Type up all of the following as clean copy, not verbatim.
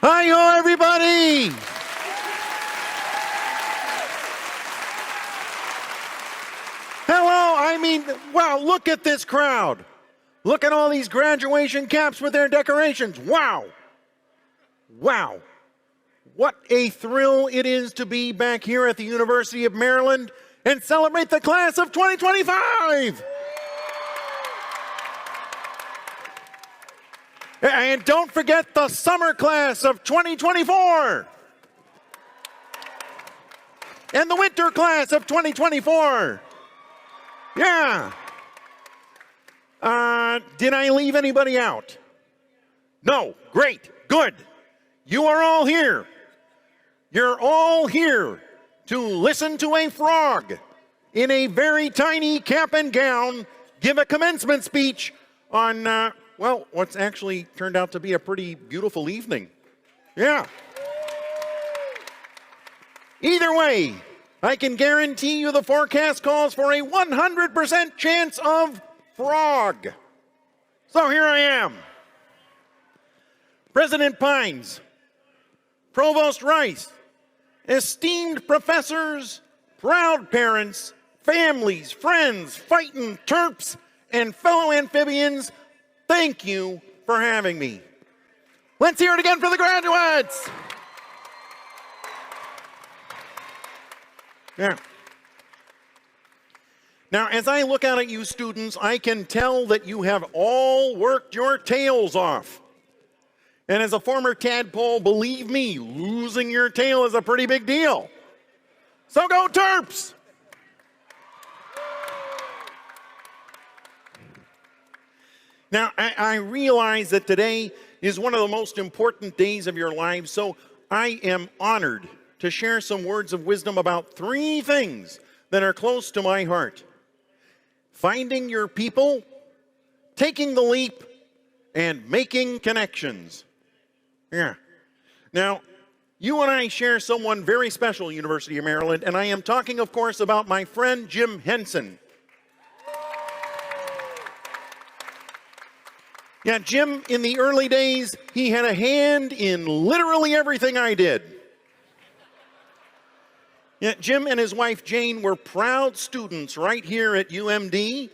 Hi-yo, everybody! Hello, wow, look at this crowd. Look at all these graduation caps with their decorations. Wow. Wow. What a thrill it is to be back here at the University of Maryland and celebrate the class of 2025. And don't forget the summer class of 2024. And the winter class of 2024. Yeah. Did I leave anybody out? No. Great. Good. You are all here. You're all here to listen to a frog in a very tiny cap and gown give a commencement speech on, well, what's actually turned out to be a pretty beautiful evening. Yeah. Either way, I can guarantee you the forecast calls for a 100% chance of frog. So here I am. President Pines, Provost Rice, esteemed professors, proud parents, families, friends, fighting Terps, and fellow amphibians, thank you for having me. Let's hear it again for the graduates. Yeah. Now, as I look out at you students, I can tell that you have all worked your tails off. And as a former tadpole, believe me, losing your tail is a pretty big deal. So go Terps! Now, I realize that today is one of the most important days of your lives, so I am honored to share some words of wisdom about three things that are close to my heart: finding your people, taking the leap, and making connections. Yeah. Now, you and I share someone very special, University of Maryland, and I am talking, of course, about my friend Jim Henson. Yeah, Jim, in the early days, he had a hand in literally everything I did. Yeah, Jim and his wife Jane were proud students right here at UMD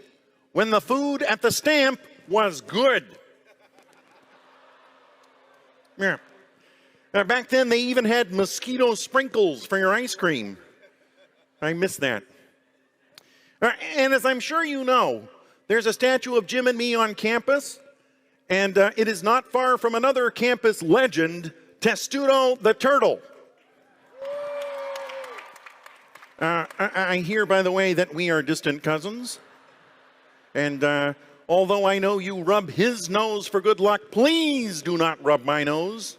when the food at the Stamp was good. Yeah. Back then, they even had mosquito sprinkles for your ice cream. I miss that. And as I'm sure you know, there's a statue of Jim and me on campus, and it is not far from another campus legend, Testudo the Turtle. I hear, by the way, that we are distant cousins. And although I know you rub his nose for good luck, please do not rub my nose.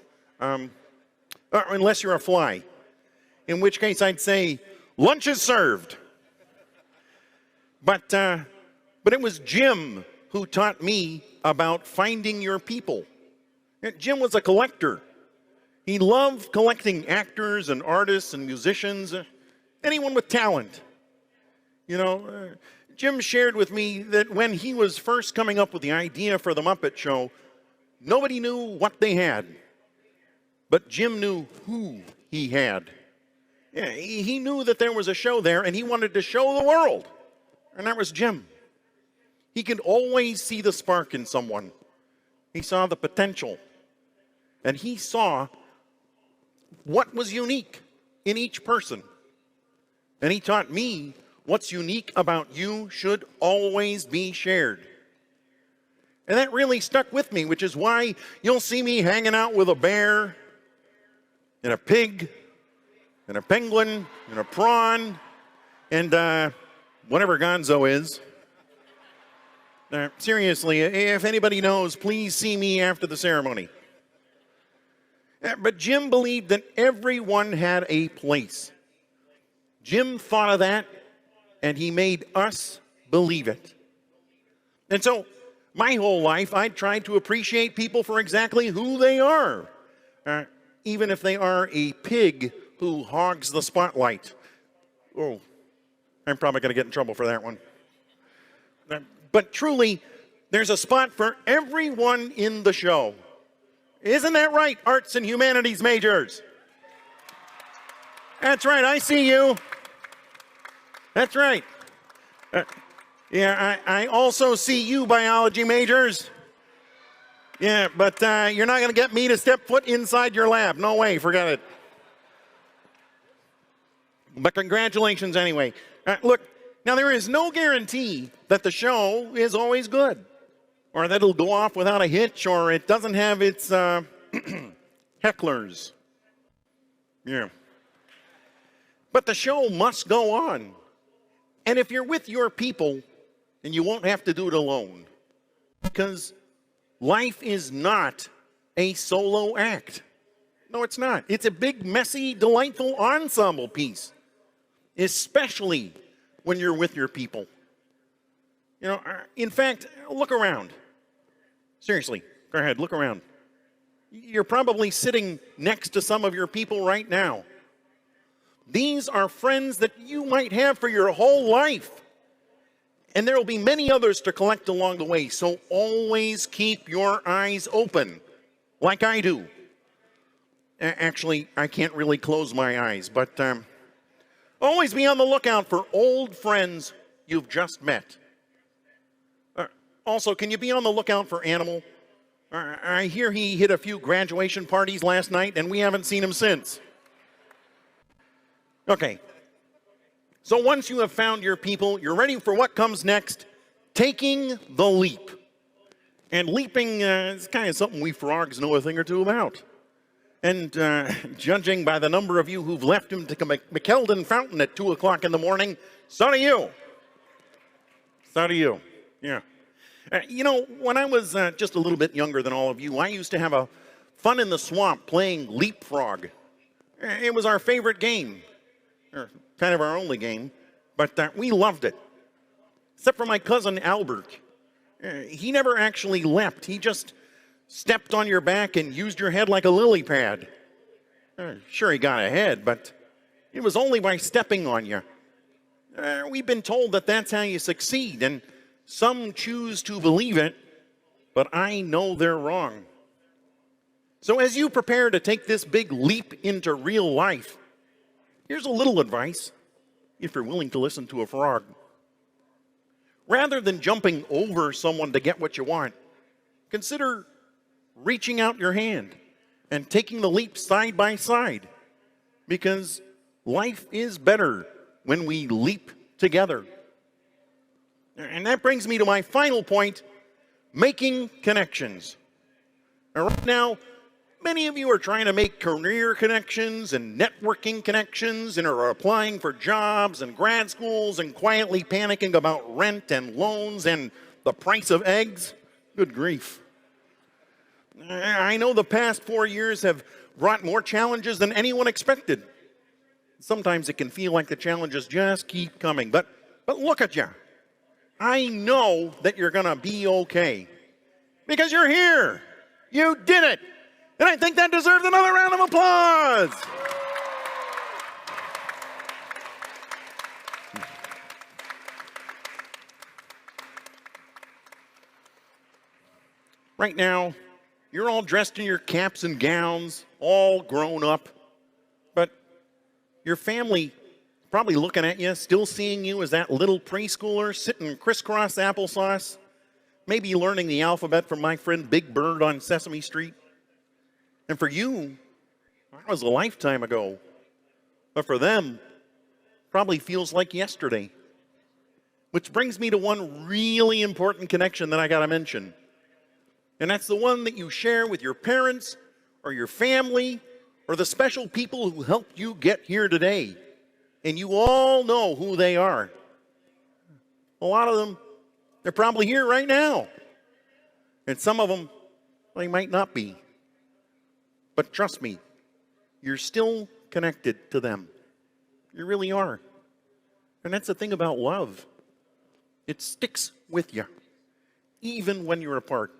Unless you're a fly. In which case I'd say, lunch is served. But it was Jim who taught me about finding your people. Jim was a collector. He loved collecting actors and artists and musicians, anyone with talent. You know, Jim shared with me that when he was first coming up with the idea for the Muppet Show, nobody knew what they had. But Jim knew who he had. Yeah, he knew that there was a show there, and he wanted to show the world. And that was Jim. He could always see the spark in someone. He saw the potential. And he saw what was unique in each person. And he taught me what's unique about you should always be shared. And that really stuck with me, which is why you'll see me hanging out with a bear, and a pig, and a penguin, and a prawn, and whatever Gonzo is. Seriously, if anybody knows, please see me after the ceremony. But Jim believed that everyone had a place. Jim thought of that, and he made us believe it. And so, my whole life, I tried to appreciate people for exactly who they are. Even if they are a pig who hogs the spotlight. Oh, I'm probably going to get in trouble for that one. But truly, there's a spot for everyone in the show. Isn't that right, arts and humanities majors? That's right, I see you. That's right. Yeah, I also see you, biology majors. Yeah, but you're not going to get me to step foot inside your lab. No way, forget it. But congratulations anyway. Look, now there is no guarantee that the show is always good, or that it'll go off without a hitch, or it doesn't have its hecklers. Yeah. But the show must go on. And if you're with your people, then you won't have to do it alone. Because life is not a solo act. No, it's not. It's a big, messy, delightful ensemble piece. Especially when you're with your people. You know, in fact, look around. Seriously, go ahead, look around. You're probably sitting next to some of your people right now. These are friends that you might have for your whole life. And there will be many others to collect along the way, so always keep your eyes open, like I do. Actually, I can't really close my eyes, but always be on the lookout for old friends you've just met. Also, can you be on the lookout for Animal? I hear he hit a few graduation parties last night, and we haven't seen him since. Okay. So once you have found your people, you're ready for what comes next, taking the leap. And leaping is kind of something we frogs know a thing or two about. And judging by the number of you who've left him to McKeldin Fountain at 2 o'clock in the morning, so do you. So do you, yeah. You know, when I was just a little bit younger than all of you, I used to have a fun in the swamp playing leapfrog. It was our favorite game, or kind of our only game, but we loved it. Except for my cousin Albert. He never actually leapt. He just stepped on your back and used your head like a lily pad. Sure, he got ahead, but it was only by stepping on you. We've been told that that's how you succeed, and some choose to believe it, but I know they're wrong. So as you prepare to take this big leap into real life, here's a little advice, if you're willing to listen to a frog. Rather than jumping over someone to get what you want, consider reaching out your hand and taking the leap side by side, because life is better when we leap together. And that brings me to my final point, making connections. Right now, many of you are trying to make career connections and networking connections and are applying for jobs and grad schools and quietly panicking about rent and loans and the price of eggs. Good grief. I know the past 4 years have brought more challenges than anyone expected. Sometimes it can feel like the challenges just keep coming, but look at you. I know that you're going to be okay because you're here. You did it. And I think that deserves another round of applause. Right now, you're all dressed in your caps and gowns, all grown up, but your family probably looking at you, still seeing you as that little preschooler sitting crisscross applesauce, maybe learning the alphabet from my friend Big Bird on Sesame Street. And for you, that was a lifetime ago. But for them, probably feels like yesterday. Which brings me to one really important connection that I got to mention. And that's the one that you share with your parents or your family or the special people who helped you get here today. And you all know who they are. A lot of them, they're probably here right now. And some of them, they might not be. But trust me, you're still connected to them. You really are. And that's the thing about love. It sticks with you, even when you're apart.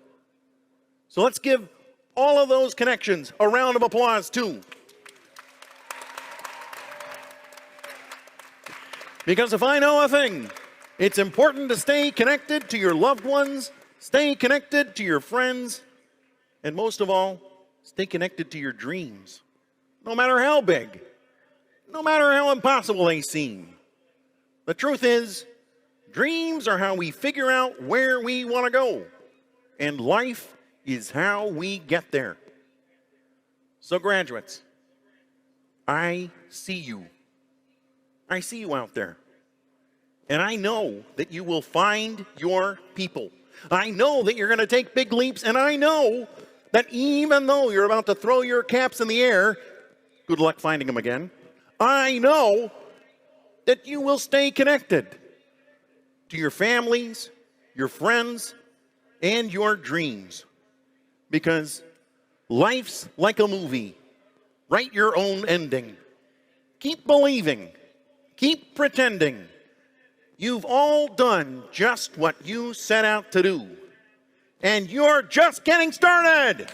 So let's give all of those connections a round of applause too. Because if I know a thing, it's important to stay connected to your loved ones, stay connected to your friends, and most of all, Stay connected to your dreams, no matter how big, no matter how impossible they seem. The truth is, dreams are how we figure out where we want to go, and life is how we get there. So graduates, I see you. I see you out there. And I know that you will find your people. I know that you're going to take big leaps, and I know that even though you're about to throw your caps in the air, good luck finding them again, I know that you will stay connected to your families, your friends, and your dreams. Because life's like a movie. Write your own ending. Keep believing. Keep pretending. You've all done just what you set out to do. And you're just getting started.